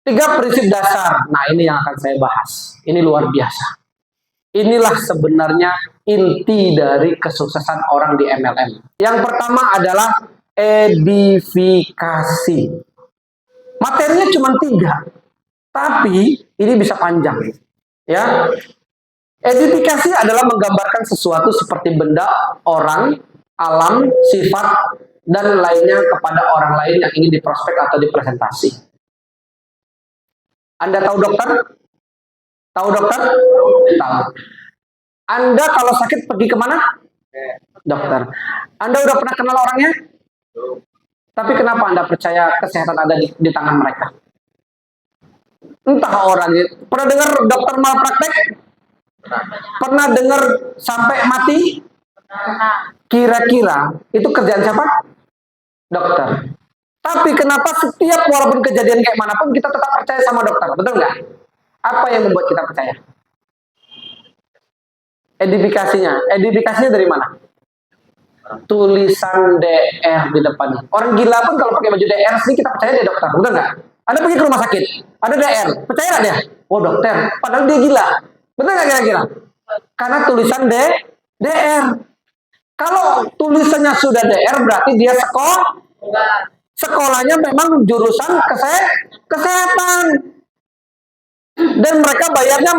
Tiga prinsip dasar. Nah, ini yang akan saya bahas. Ini luar biasa. Inilah sebenarnya inti dari kesuksesan orang di MLM. Yang pertama adalah edifikasi. Materinya cuma 3, tapi ini bisa panjang. Ya, edifikasi adalah menggambarkan sesuatu seperti benda, orang, alam, sifat, dan lainnya kepada orang lain yang ingin diprospek atau dipresentasi. Anda tahu dokter? Tahu dokter? Tahu. Anda kalau sakit pergi kemana? Dokter. Anda udah pernah kenal orangnya? Tapi kenapa Anda percaya kesehatan ada di tangan mereka? Entah orangnya. Pernah dengar dokter malpraktek? Pernah dengar sampai mati? Kira-kira itu kerjaan siapa? Dokter. Tapi kenapa setiap walaupun kejadian kayak manapun kita tetap percaya sama dokter? Betul nggak? Apa yang membuat kita percaya? Edifikasinya. Edifikasinya dari mana? Tulisan DR di depannya. Orang gila pun kalau pakai baju DR sih kita percaya dia dokter. Betul nggak? Anda pergi ke rumah sakit, ada DR. Percaya nggak dia? Oh dokter. Padahal dia gila. Betul nggak kira-kira? Karena tulisan DR. Kalau tulisannya sudah DR berarti dia sekolahnya memang jurusan kesehatan. Dan mereka bayarnya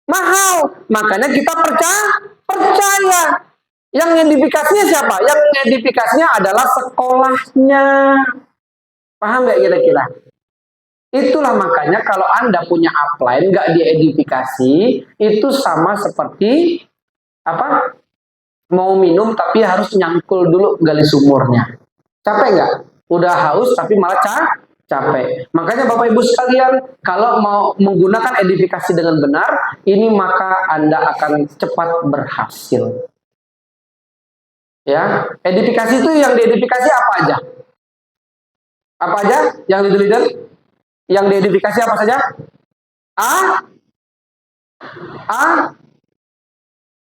mahal. Makanya kita percaya. Yang edifikasinya siapa? Yang edifikasinya adalah sekolahnya. Paham nggak kira-kira? Itulah makanya kalau Anda punya upline nggak diedifikasi, itu sama seperti apa? Mau minum tapi harus nyangkul dulu gali sumurnya. Capek nggak? Udah haus tapi malah capek. Makanya Bapak Ibu sekalian, kalau mau menggunakan edifikasi dengan benar, ini maka Anda akan cepat berhasil. Ya, edifikasi itu yang diedifikasi apa aja? Apa aja yang lidl-lidl? Yang diedifikasi apa saja?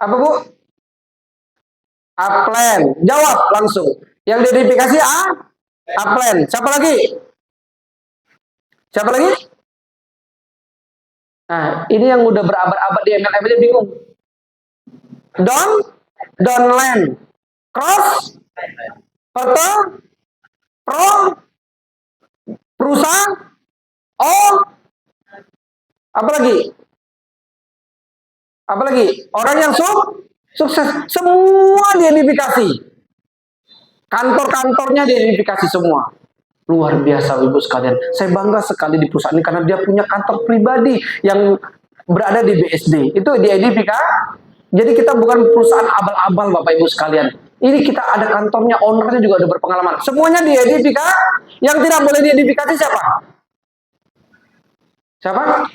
Apa Bu? Upline. Jawab langsung. Yang diedifikasi upline. Siapa lagi? Siapa lagi? Nah, ini yang udah berabad-abad di MLM aja bingung. Downline. Cross. Foto. Pro. Perusahaan. Apa lagi? Apa lagi? Orang yang sukses. Semua diidentifikasi. Kantor-kantornya diidentifikasi semua. Luar biasa Ibu sekalian. Saya bangga sekali di perusahaan ini karena dia punya kantor pribadi yang berada di BSD. Itu diidentifikasi. Jadi kita bukan perusahaan abal-abal Bapak Ibu sekalian. Ini kita ada kantornya, ownernya juga ada berpengalaman. Semuanya diidentifikasi. Yang tidak boleh diidentifikasi siapa? Siapa?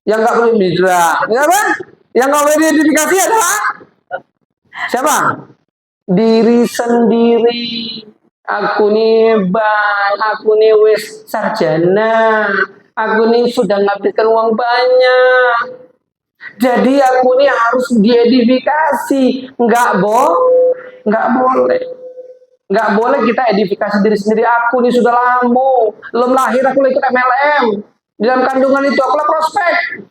Yang nggak boleh diidentifikasi. Siapa? Yang nggak boleh diidentifikasi adalah siapa? Diri sendiri. Aku nih bang, aku nih wis sarjana, aku nih sudah nghabiskan uang banyak. Jadi aku nih harus diedifikasi. Nggak boleh. Nggak boleh kita edifikasi diri sendiri. Aku nih sudah lama, belum lahir aku ikut MLM. Di dalam kandungan itu aku prospek.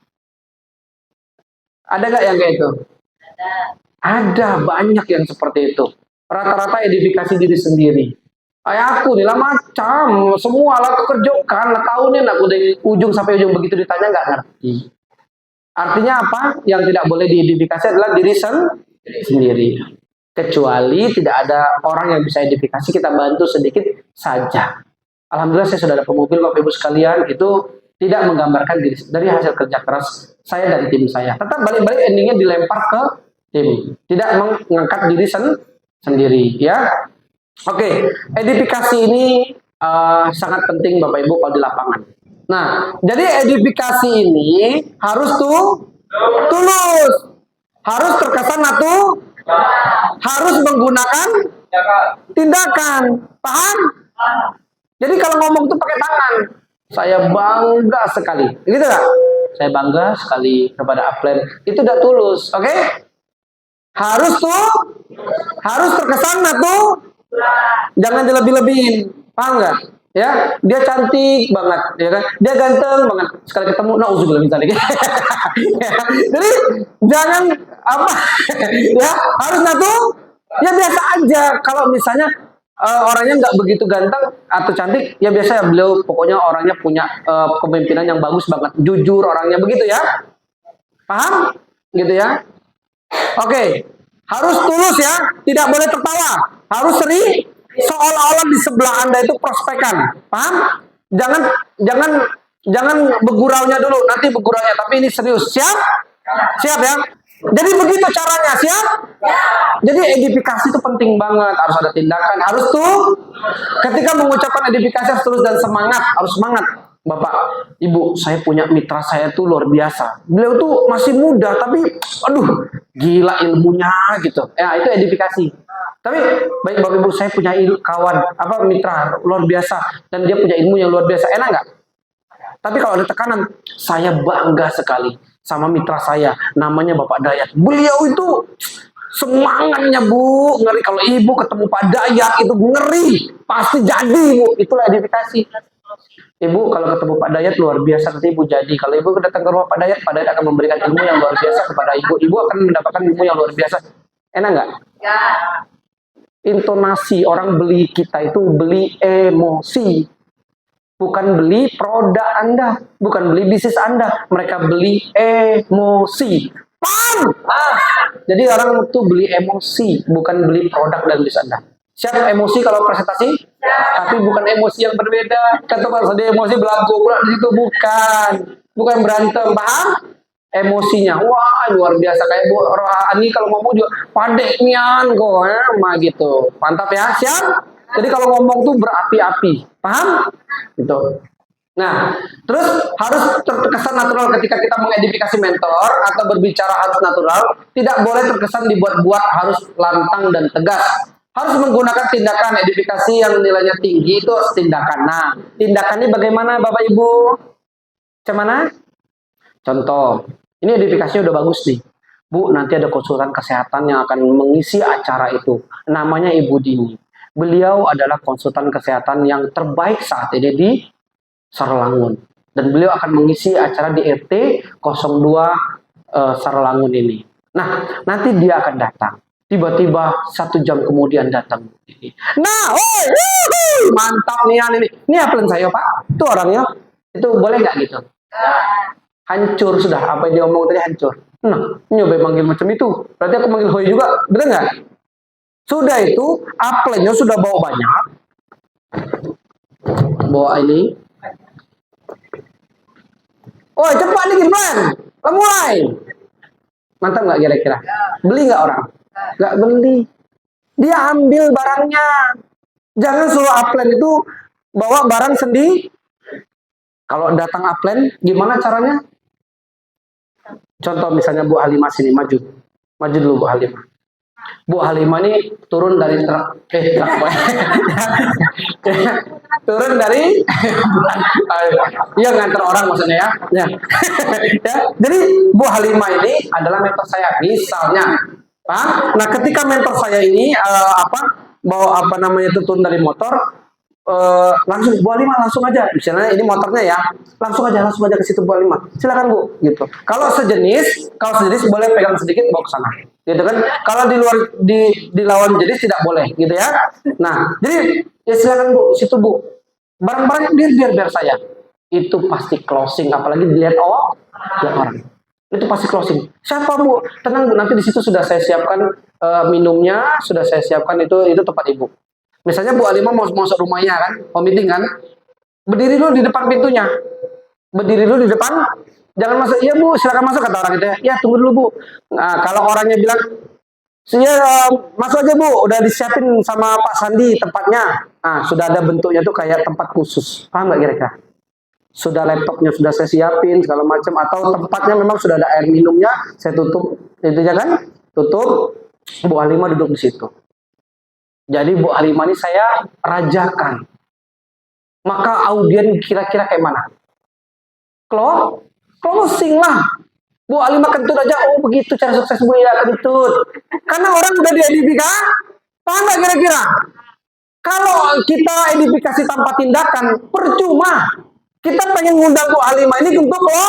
Ada nggak yang kayak itu? Ada banyak yang seperti itu. Rata-rata edifikasi diri sendiri. Kayak aku nih lah macam semua lah kerjakan tahunin aku dari ujung sampai ujung begitu ditanya nggak ngerti. Artinya apa? Yang tidak boleh diidentifikasi adalah diri sendiri. Kecuali tidak ada orang yang bisa identifikasi, kita bantu sedikit saja. Alhamdulillah saya sudah ada pemobil Bapak Ibu sekalian, itu tidak menggambarkan diri dari hasil kerja keras saya dan tim saya. Tetap balik-balik endingnya dilempar ke tim. Tidak mengangkat diri sendiri ya. Oke, edifikasi ini sangat penting Bapak Ibu kalau di lapangan. Nah, jadi edifikasi ini harus tulus, harus terkesan harus menggunakan tindakan, paham? Jadi kalau ngomong tuh pakai tangan. Saya bangga sekali, gitu gak? Saya bangga sekali kepada upline. Itu udah tulus, oke? Harus terkesan jangan dilebih-lebihin, paham nggak? Ya, dia cantik banget, ya kan? Dia ganteng banget. Sekali ketemu, nauzubillah min dzalik. Ya, jadi jangan apa ya harus ya biasa aja. Kalau misalnya orangnya nggak begitu ganteng atau cantik, ya biasa ya beliau pokoknya orangnya punya kepemimpinan yang bagus banget, jujur orangnya begitu ya. Paham? Gitu ya. Oke, harus tulus ya, tidak boleh tertawa, harus seri, seolah-olah di sebelah Anda itu prospekan, paham? Jangan jangan jangan beguraunya dulu, nanti beguraunya, tapi ini serius, siap? Siap ya? Jadi begitu caranya, siap? Jadi edifikasi itu penting banget, harus ada tindakan, harus tuh ketika mengucapkan edifikasi harus terus dan semangat, harus semangat. Bapak, Ibu, saya punya mitra saya tuh luar biasa. Beliau tuh masih muda, tapi aduh, gila ilmunya gitu. Ya, itu edifikasi. Tapi baik Bapak Ibu, saya punya kawan, mitra luar biasa dan dia punya ilmu yang luar biasa. Enak nggak? Tapi kalau ada tekanan, saya bangga sekali sama mitra saya, namanya Bapak Dayat. Beliau itu semangatnya Bu, ngeri kalau Ibu ketemu Pak Dayat itu ngeri, pasti jadi Bu. Itulah edifikasi. Ibu kalau ketemu Pak Dayat luar biasa, nanti Ibu jadi. Kalau Ibu datang ke rumah Pak Dayat akan memberikan ilmu yang luar biasa kepada Ibu. Ibu akan mendapatkan ilmu yang luar biasa. Enak nggak? Ya. Intonasi orang beli kita itu beli emosi. Bukan beli produk Anda, bukan beli bisnis Anda. Mereka beli emosi. Paham? Jadi orang itu beli emosi, bukan beli produk dan bisnis Anda. Siap emosi kalau presentasi? Ya. Tapi bukan emosi yang berbeda. Kata Pak Sadi emosi belagu pula di situ bukan berantem, paham? Emosinya, wah luar biasa kayak Bu Rohani kalau ngomong juga padeknian kok, mah gitu. Mantap ya, siap? Jadi kalau ngomong tuh berapi-api, paham? Gitu. Nah, terus harus terkesan natural ketika kita mengedifikasi mentor atau berbicara harus natural, tidak boleh terkesan dibuat-buat, harus lantang dan tegas. Harus menggunakan tindakan edifikasi yang nilainya tinggi itu tindakan. Nah, tindakan ini bagaimana Bapak Ibu? Macam mana? Contoh, ini edifikasinya udah bagus nih. Bu, nanti ada konsultan kesehatan yang akan mengisi acara itu. Namanya Ibu Dini. Beliau adalah konsultan kesehatan yang terbaik saat ini di Sarlangun. Dan beliau akan mengisi acara di RT 02 Sarlangun ini. Nah, nanti dia akan datang. Tiba-tiba 1 jam kemudian datang. Nah, mantap nih ini. Ini apelen saya Pak. Itu orangnya. Itu boleh nggak gitu? Hancur sudah. Apa yang dia omong tadi hancur. Nah, nyoba manggil macam itu. Berarti aku manggil Hoi juga. Bener nggak? Sudah itu, aplennya sudah bawa banyak. Bawa ini. Oh, cepat nih Gibran. Mulai. Mantap nggak kira-kira? Beli nggak orang? Nggak beli. Dia ambil barangnya. Jangan suruh upline itu bawa barang sendiri. Kalau datang upline, gimana caranya? Contoh misalnya Bu Halimah sini, maju. Maju dulu Bu Halimah. Bu Halimah ini turun dari truk. Turun dari iya nganter orang maksudnya ya. Ya. Jadi Bu Halimah ini adalah mentor saya misalnya. Nah, ketika mentor saya ini bawa turun dari motor, langsung Bu Halimah langsung aja. Misalnya ini motornya ya, langsung aja ke situ Bu Halimah. Silakan Bu, gitu. Kalau sejenis boleh pegang sedikit bawa ke sana. Gitu kan? Kalau di luar di lawan jenis tidak boleh, gitu ya. Nah, jadi ya silakan Bu, situ Bu. Barang-barang biar saya. Itu pasti closing, apalagi dilihat orang. Itu pasti closing. Siapa Bu? Tenang Bu, nanti di situ sudah saya siapkan minumnya, sudah saya siapkan itu tempat Ibu. Misalnya Bu Halimah mau masuk rumahnya kan, mau meeting kan, berdiri dulu di depan pintunya. Berdiri dulu di depan, jangan masuk. Iya Bu, silakan masuk kata orang itu ya. Ya tunggu dulu Bu. Nah, kalau orangnya bilang, masuk aja Bu, udah disiapin sama Pak Sandi tempatnya. Nah, sudah ada bentuknya tuh kayak tempat khusus. Paham nggak kira-kira? Sudah laptopnya sudah saya siapin segala macam, atau tempatnya memang sudah ada air minumnya, saya tutup itu ya kan, tutup. Bu Halimah duduk di situ. Jadi Bu Halimah ini saya rajakan. Maka audien kira-kira kayak mana? Closing lah. Bu Halimah kentut aja, oh begitu cara sukses Bu ya kentut. Karena orang udah diedifikasi. Paham nggak kira-kira? Kalau kita edifikasi tanpa tindakan, percuma. Kita pengen ngundang Bu Halimah ini untuk lo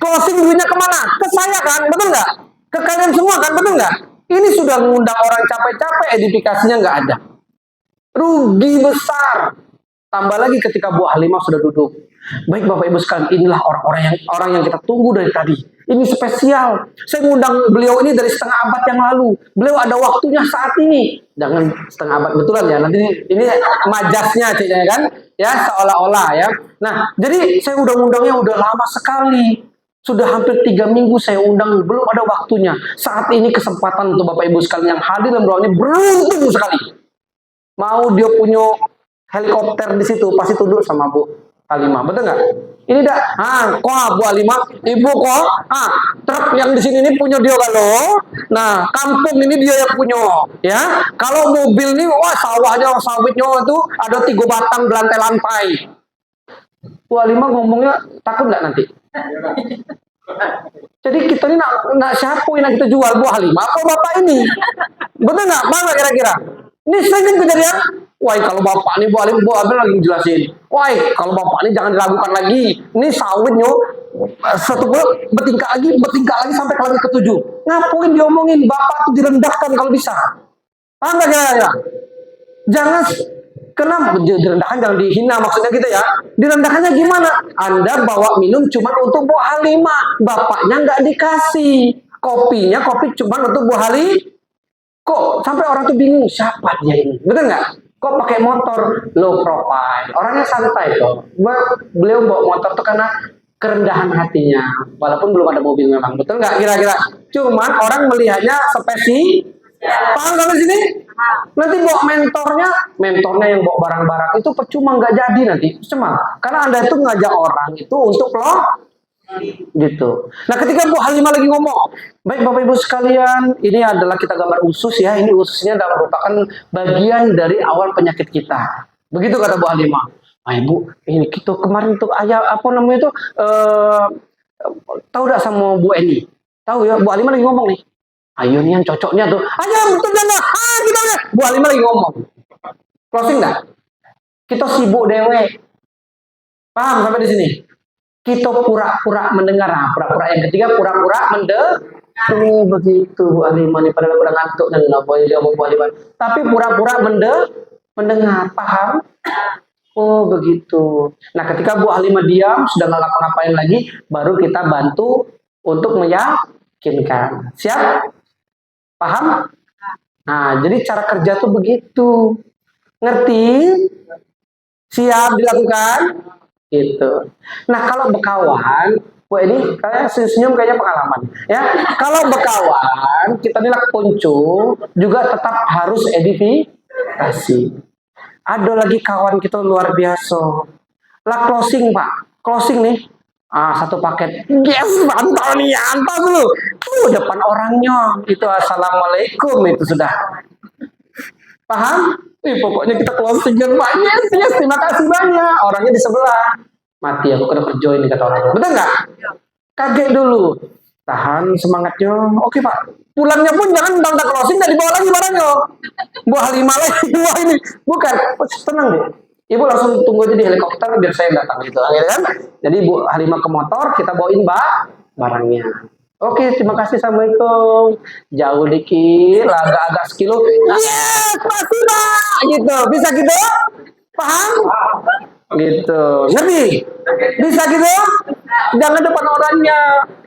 closing duitnya kemana? Ke saya kan, betul nggak? Ke kalian semua kan, betul nggak? Ini sudah ngundang orang capek-capek, edifikasinya nggak ada. Rugi besar. Tambah lagi ketika Bu Halimah sudah duduk. Baik Bapak Ibu sekalian, inilah orang yang kita tunggu dari tadi. Ini spesial. Saya ngundang beliau ini dari setengah abad yang lalu. Beliau ada waktunya saat ini. Jangan setengah abad betulan ya. Nanti ini majasnya ya kan? Ya seolah-olah ya. Nah, jadi saya udah ngundangnya udah lama sekali. Sudah hampir 3 minggu saya undang, belum ada waktunya. Saat ini kesempatan untuk Bapak Ibu sekalian yang hadir dalam ruangan ini beruntung sekali. Mau dia punya helikopter di situ, pasti tunduk sama Bu Halimah, betul nggak? Ini dah, kok Bu Halimah, Ibu kok, truk yang di sini ini punya dia kalau, nah kampung ini dia yang punya, ya. Kalau mobil nih, wah sawahnya, sawitnya itu ada 3 batang belantai-lantai. Bu Halimah ngomongnya takut nggak nanti? Jadi kita ini nak siapa yang kita jual, Bu Halimah atau Bapak ini? Betul nggak? Mana kira-kira? Ini sering kejadian. Wah, kalau Bapak ini Bu Halimah lagi jelasin. Wah, kalau Bapak ini jangan diragukan lagi. Ini sawitnya satu bulan bertingkat lagi sampai ke langit ke-7. Ngapain diomongin? Bapak itu direndahkan kalau bisa. Paham nggak kira-kira? Jangan kenapa direndahkan, jangan dihina maksudnya gitu ya. Direndahkannya gimana? Anda bawa minum cuma untuk Bu Halimah, bapaknya nggak dikasih. Kopi cuma untuk Bu Halimah. Kok sampai orang tuh bingung siapa dia ini, betul nggak? Kok pakai motor low profile, orangnya santai kok. Beliau bawa motor tuh karena kerendahan hatinya, walaupun belum ada mobil memang, betul nggak kira-kira? Cuman orang melihatnya spesial. Paham nggak di sini? Nanti bawa mentornya yang bawa barang-barang itu percuma, nggak jadi nanti, cuma karena Anda itu ngajak orang itu untuk lo gitu. Nah, ketika Bu Halimah lagi ngomong, baik Bapak Ibu sekalian, ini adalah kita gambar usus ya, ini ususnya adalah merupakan bagian dari awal penyakit kita. Begitu kata Bu Halimah. Ibu, ini kita kemarin tuh ayah apa namanya itu tahu enggak sama Bu Eni? Tahu ya, Bu Halimah lagi ngomong nih. Ayo nih yang cocoknya tuh. Ayo betul jangan. Kita udah. Bu Halimah lagi ngomong. Closing enggak? Kita sibuk dewe. Paham sampai di sini? Kita pura-pura mendengar, pura-pura yang ketiga pura-pura mendengar. Oh begitu Bu Halimah nih, padahal udah ngantuk dan nggak boleh dia mau Bu Halimah. Tapi pura-pura mendengar, paham? Oh begitu. Nah ketika Bu Halimah diam, sudah nggak ngapa-ngapain lagi, baru kita bantu untuk meyakinkan. Siap? Paham? Nah jadi cara kerja tuh begitu. Ngerti? Siap dilakukan? Gitu. Nah kalau berkawan, wah ini kayak senyum kayaknya pengalaman. Ya, kalau berkawan kita nilai kuncu juga tetap harus edifikasi. Ada lagi kawan kita luar biasa. Lah closing Pak, closing nih. Satu paket. Yes, mantap nih, mantap dulu. Depan orangnya itu assalamualaikum itu sudah. Paham? Pokoknya kita closing kan Pak. Yes, terima kasih banyak. Orangnya di sebelah. Mati aku kena kerja ini kata orang. Betul nggak? Kaget dulu. Tahan semangatnya. Oke Pak. Pulangnya pun jangan bangga closing dan dibawa lagi barangnya. Bu Halimah lagi. Wah ini. Bukan. Tenang deh. Ibu langsung tunggu aja di helikopter biar saya datang gitu. Kan? Jadi Bu Halimah ke motor, kita bawain barangnya. Oke, terima kasih. Assalamualaikum. Jauh dikit, agak sekilo. Yes, pasti Pak. Gitu. Bisa gitu? Paham? Gitu. Ngerti? Bisa gitu? Jangan depan orangnya.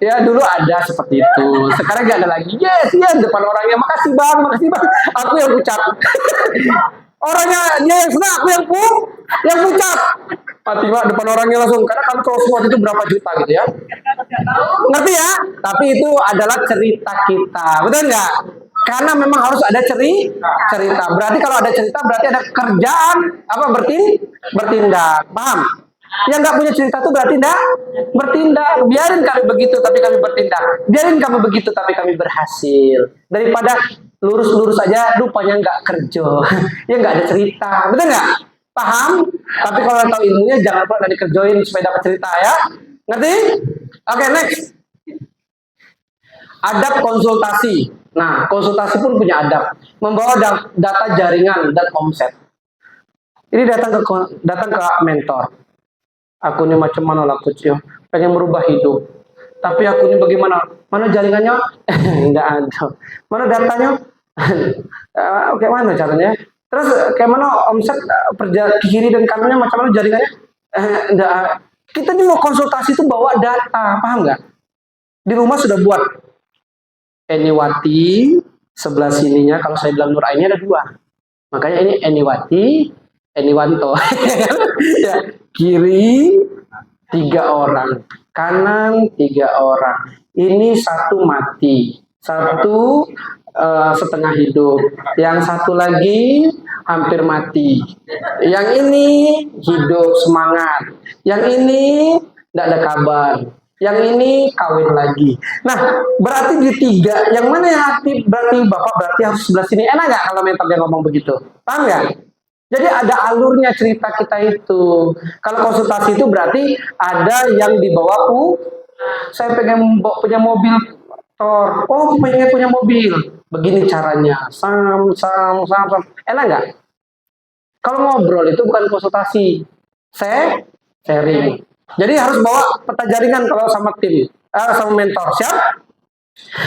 Ya, dulu ada seperti itu. Sekarang gak ada lagi. Yes, depan orangnya. Makasih Bang. Aku yang ucap. Orangnya dia yang senang, aku yang ucap. Tiba depan orangnya langsung. Karena kan kalau semua itu berapa juta gitu ya. Ngerti ya? Tapi itu adalah cerita kita. Betul nggak? Karena memang harus ada cerita. Berarti kalau ada cerita berarti ada kerjaan apa bertindak. Paham? Yang nggak punya cerita tuh berarti enggak bertindak. Biarin kami begitu tapi kami bertindak. Biarin kami begitu tapi kami berhasil. Daripada lurus-lurus aja rupanya nggak kerja. Ya nggak ada cerita. Betul nggak? Paham? Tapi kalau tahu ilmunya jangan pernah dikerjain supaya dapat cerita ya. Ngerti? Oke, next. Adab konsultasi. Nah, konsultasi pun punya adab. Membawa data jaringan dan omset. Ini datang ke mentor. Aku ini macam mana lah coach yo, pengen merubah hidup. Tapi aku ini bagaimana? Mana jaringannya? Enggak ada. Mana datanya? Oke, mana caranya? Terus kayak mana omset kiri dan kanannya macam mana jaringannya? Enggak. Kita ini mau konsultasi itu bawa data, paham nggak? Di rumah sudah buat Eniwati, sebelah sininya kalau saya bilang Nur Aini ada 2. Makanya ini Eniwati, Eniwanto. Ya, kiri 3 orang, kanan 3 orang. Ini 1 mati, 1 setengah hidup, yang 1 lagi hampir mati, yang ini hidup semangat, yang ini tidak ada kabar, yang ini kawin lagi. Nah, berarti di 3, yang mana yang aktif? Berarti Bapak berarti harus sebelah sini. Enak nggak kalau mentor dia ngomong begitu? Paham nggak? Jadi ada alurnya cerita kita itu. Kalau konsultasi itu berarti ada yang dibawaku. Saya pengen punya mobil Thor. Oh, pengen punya mobil. Begini caranya. Sam. Enak nggak? Kalau ngobrol itu bukan konsultasi. Sharing. Jadi harus bawa peta jaringan kalau sama tim, sama mentor. Siap?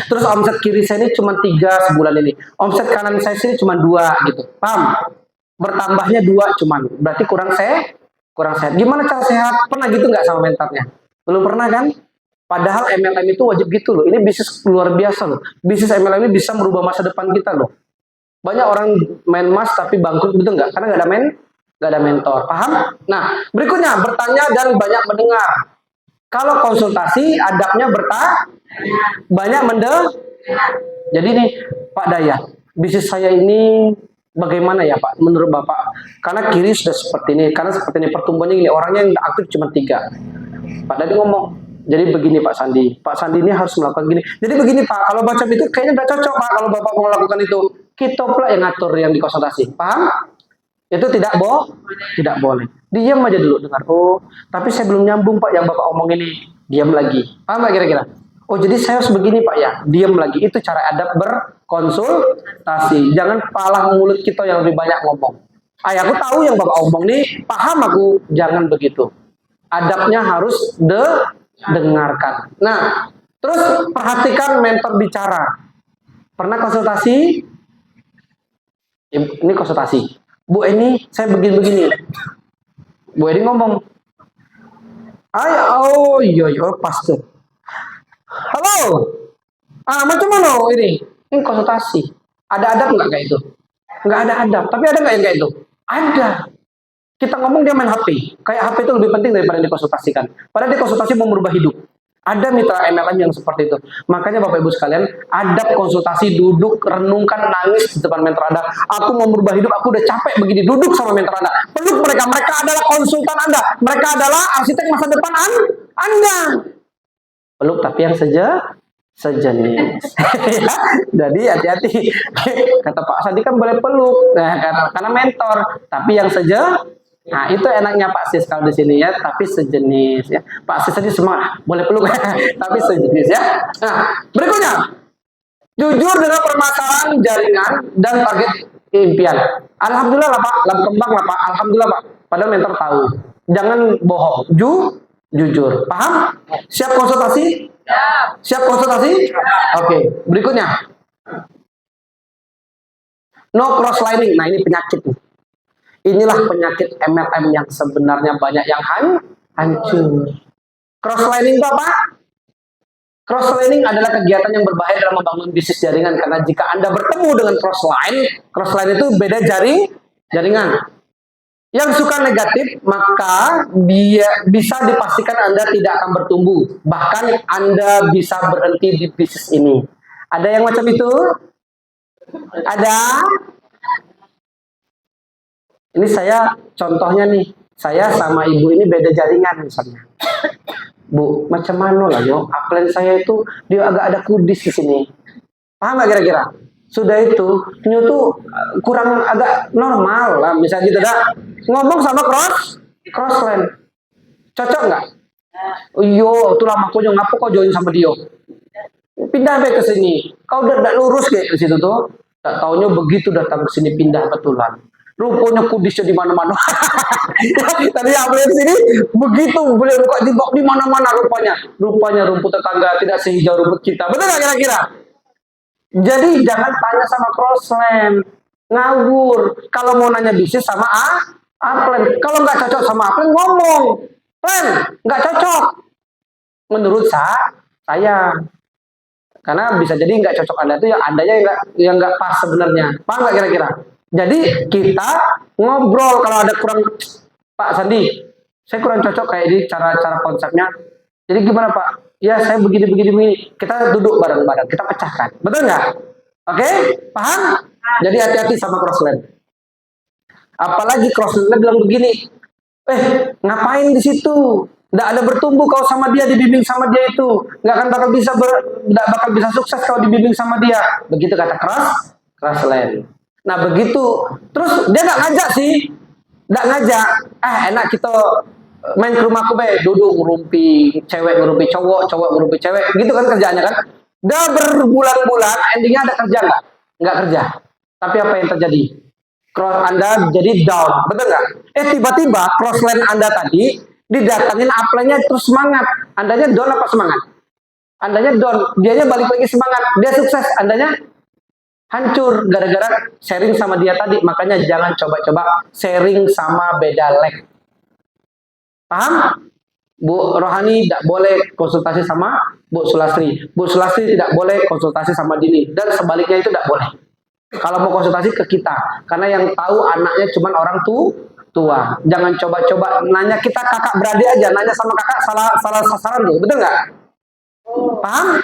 Terus omset kiri saya ini cuma 3 sebulan ini. Omset kanan saya sini cuma 2 gitu. Paham? Bertambahnya 2 cuman. Berarti kurang sehat. Gimana cara sehat? Pernah gitu nggak sama mentornya? Belum pernah kan? Padahal MLM itu wajib gitu loh. Ini bisnis luar biasa loh. Bisnis MLM ini bisa merubah masa depan kita loh. Banyak orang main mas tapi bangkrut, betul nggak? Karena nggak ada mentor. Paham? Nah, berikutnya bertanya dan banyak mendengar. Kalau konsultasi adabnya banyak mendengar. Jadi nih Pak Dayat, bisnis saya ini bagaimana ya Pak menurut Bapak? Karena kiri sudah seperti ini, pertumbuhannya ini, orangnya yang aktif cuma 3. Pak Dayat ngomong, jadi begini Pak Sandi ini harus melakukan gini. Jadi begini Pak, kalau macam itu kayaknya tidak cocok Pak kalau Bapak mau melakukan itu. Kita pula yang ngatur yang dikonsultasi. Paham? Itu tidak boleh. Diam aja dulu dengar. Oh, tapi saya belum nyambung Pak yang Bapak omong ini. Diam lagi. Paham nggak kira-kira? Oh, jadi saya harus begini Pak ya. Diam lagi. Itu cara adab berkonsultasi. Jangan palah mulut kita yang lebih banyak ngomong. Aku tahu yang Bapak omong nih, paham aku. Jangan begitu. Adabnya harus dengarkan. Nah, terus perhatikan mentor bicara. Pernah konsultasi? Ini konsultasi. Bu ini saya begini. Bu ini ngomong. Iya, pastor. Halo. Macam mana ini? Ini konsultasi. Ada adab nggak kayak itu? Nggak ada adab. Tapi ada nggak yang kayak itu? Ada. Kita ngomong dia main HP. Kayak HP itu lebih penting daripada dikonsultasikan. Padahal dia konsultasi mau merubah hidup. Ada mitra MLM yang seperti itu. Makanya Bapak Ibu sekalian, adab konsultasi, duduk, renungkan, nangis di depan mentor Anda. Aku mau merubah hidup, aku udah capek begini. Duduk sama mentor Anda. Peluk mereka. Mereka adalah konsultan Anda. Mereka adalah arsitek masa depan Anda. Peluk tapi yang sejenis. Jadi hati-hati. Kata Pak Sandi kan boleh peluk. Nah, karena mentor. Tapi yang Nah, itu enaknya Pak Sis kalau di sini ya, tapi sejenis ya. Pak Sis tadi semua boleh peluk tapi sejenis ya. Nah, berikutnya. Jujur dengan permasalahan jaringan dan target impian. Alhamdulillah lah Pak, lampu kembang lah Pak. Alhamdulillah Pak. Padahal mentor tahu. Jangan bohong. Jujur. Paham? Siap konsultasi? Siap konsultasi? Oke, berikutnya. No cross lining. Nah, ini penyakit nih. Inilah penyakit MLM yang sebenarnya banyak yang hancur. Cross-lining itu apa? Cross-lining adalah kegiatan yang berbahaya dalam membangun bisnis jaringan. Karena jika Anda bertemu dengan cross-line itu beda jaringan. Yang suka negatif, maka bisa dipastikan Anda tidak akan bertumbuh. Bahkan Anda bisa berhenti di bisnis ini. Ada yang macam itu? Ada? Ini saya contohnya nih, saya sama ibu ini beda jaringan misalnya. Bu, macam mana lah yo? Upline saya itu dia agak ada kudis di sini. Paham nggak kira-kira? Sudah itu, Nyu tuh kurang agak normal lah. Misalnya gitu dah. Ngomong sama crossline. Cocok nggak? Iyo, itu lama kau ngapa kau join sama dia? Pindah ke sini. Kau udah lurus kayak di situ tuh. Tak taunya begitu datang ke sini pindah betulan. Rupanya kudisnya di mana-mana. Tadi upline sini begitu beliau buka di mana-mana rupanya. Rupanya rumput tetangga tidak sehijau rumput kita. Betul nggak kira-kira? Jadi jangan tanya sama crossland, ngawur. Kalau mau nanya bisnis sama upline, kalau nggak cocok sama upline ngomong, plan nggak cocok. Menurut saya, karena bisa jadi nggak cocok Anda itu ya Andanya yang nggak pas sebenarnya. Paham nggak kira-kira? Jadi kita ngobrol kalau ada kurang, Pak Sandi, saya kurang cocok kayak ini cara konsepnya. Jadi gimana Pak? Ya saya begini. Kita duduk bareng-bareng, kita pecahkan. Betul nggak? Oke? Paham? Jadi hati-hati sama crossland. Apalagi crossland bilang begini, ngapain di situ? Nggak ada bertumbuh kalau sama dia, dibimbing sama dia itu. Nggak bakal bisa sukses kalau dibimbing sama dia. Begitu kata crossland. Nah begitu. Terus dia nggak ngajak sih. Nggak ngajak. Enak kita main ke rumahku duduk ngerumpi cewek ngerumpi cowok ngerumpi cewek gitu kan kerjaannya kan. Udah berbulan-bulan endingnya ada kerja nggak kerja. Tapi apa yang terjadi? Anda jadi down, betul nggak? Tiba-tiba crossland Anda tadi didatangin upline-nya terus semangat. Andanya down apa semangat? Andanya down, dianya balik lagi semangat. Dia sukses, Andanya hancur gara-gara sharing sama dia tadi. Makanya jangan coba-coba sharing sama beda leg. Paham? Bu Rohani tidak boleh konsultasi sama Bu Sulastri. Bu Sulastri tidak boleh konsultasi sama Dini. Dan sebaliknya itu tidak boleh. Kalau mau konsultasi ke kita. Karena yang tahu anaknya cuma orang tua. Jangan coba-coba nanya kita kakak beradik aja. Nanya sama kakak salah sasaran tuh. Betul nggak? Paham?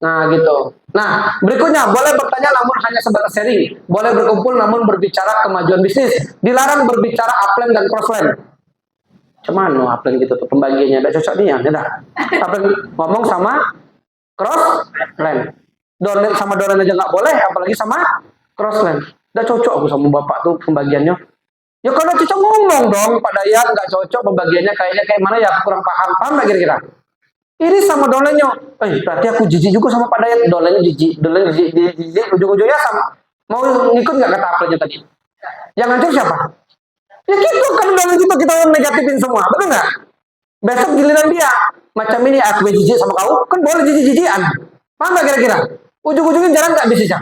Nah gitu. Nah berikutnya boleh bertanya namun hanya sebatas sharing. Boleh berkumpul namun berbicara kemajuan bisnis. Dilarang berbicara upline dan crossline. Cuman upline gitu tuh pembagiannya udah cocok nih ya, upline ngomong sama crossline. Downline sama downline aja nggak boleh, apalagi sama crossline. Udah cocok aku sama bapak tuh pembagiannya. Ya kalau cocok ngomong dong, Pak Dayat nggak cocok pembagiannya kayaknya kayak mana ya kurang paham nggak kira-kira? Ini sama downline-nya, berarti aku jijik juga sama Pak Dayat, downline jijik, ujung-ujungnya sama. Mau ngikut nggak kata upline-nya tadi? Yang ngancur siapa? Ya gitu, kan dalam kita negatifin semua, betul nggak? Besok giliran dia, macam ini aku jijik sama kau, kan boleh jijik-jijikan. Paham nggak kira-kira? Ujung-ujungnya jalan nggak bisnisnya?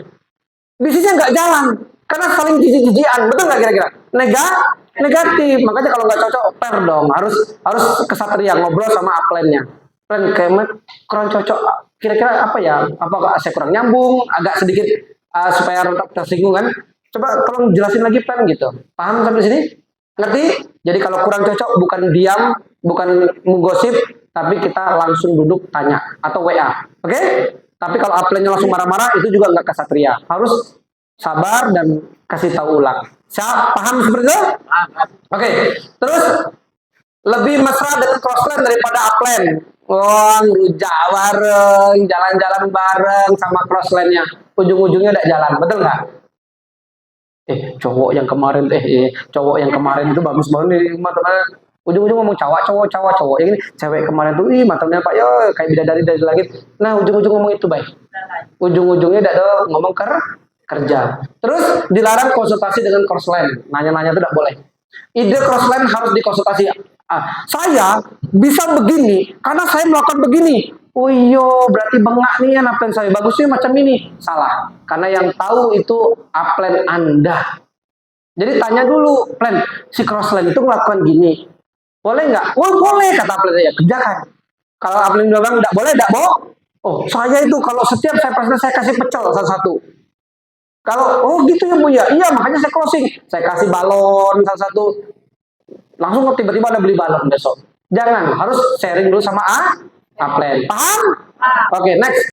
Bisnisnya nggak jalan, karena saling jijik-jijikan, betul nggak kira-kira? Negatif, makanya kalau nggak cocok, pair dong, harus kesatria ngobrol sama upline-nya. Plan kayak kurang cocok, kira-kira apa ya? Apakah saya kurang nyambung, agak sedikit supaya tersinggung kan? Coba tolong jelasin lagi plan gitu. Paham sampai sini? Ngerti? Jadi kalau kurang cocok bukan diam, bukan menggosip, tapi kita langsung duduk tanya atau WA. Oke? Tapi kalau upline-nya langsung marah-marah itu juga nggak kesatria. Harus sabar dan kasih tahu ulang. Siap? Paham seperti itu? Oke. Terus lebih mesra dengan crossline daripada upline. Wah, ngerujak bareng, jalan-jalan bareng sama crossline-nya. Ujung-ujungnya udah jalan, betul nggak? Cowok yang kemarin itu bagus banget nih matanya. Ujung-ujung ngomong cowok yang ini cewek kemarin tuh matanya Pak ya kayak bidadari dari langit. Nah ujung-ujung ngomong itu baik. Ujung-ujungnya ada ngomong kerja. Terus dilarang konsultasi dengan crossline. Nanya-nanya itu tidak boleh. Ide crossline harus dikonsultasi. Saya bisa begini karena saya melakukan begini. Oh iya, berarti bengak nih kan upline saya. Bagusnya macam ini. Salah. Karena yang tahu itu upline Anda. Jadi tanya dulu, plan, si crossline itu melakukan gini. Boleh nggak? Oh boleh, kata upline saya. Kerjakan. Kalau upline bilang nggak boleh, nggak boh. Oh, saya itu kalau setiap saya presentasi saya kasih pecel satu-satu. Kalau, oh gitu ya Bu ya. Iya, makanya saya closing. Saya kasih balon satu-satu. Langsung tiba-tiba ada beli balon besok. Jangan, harus sharing dulu sama upline. Paham? Oke, next.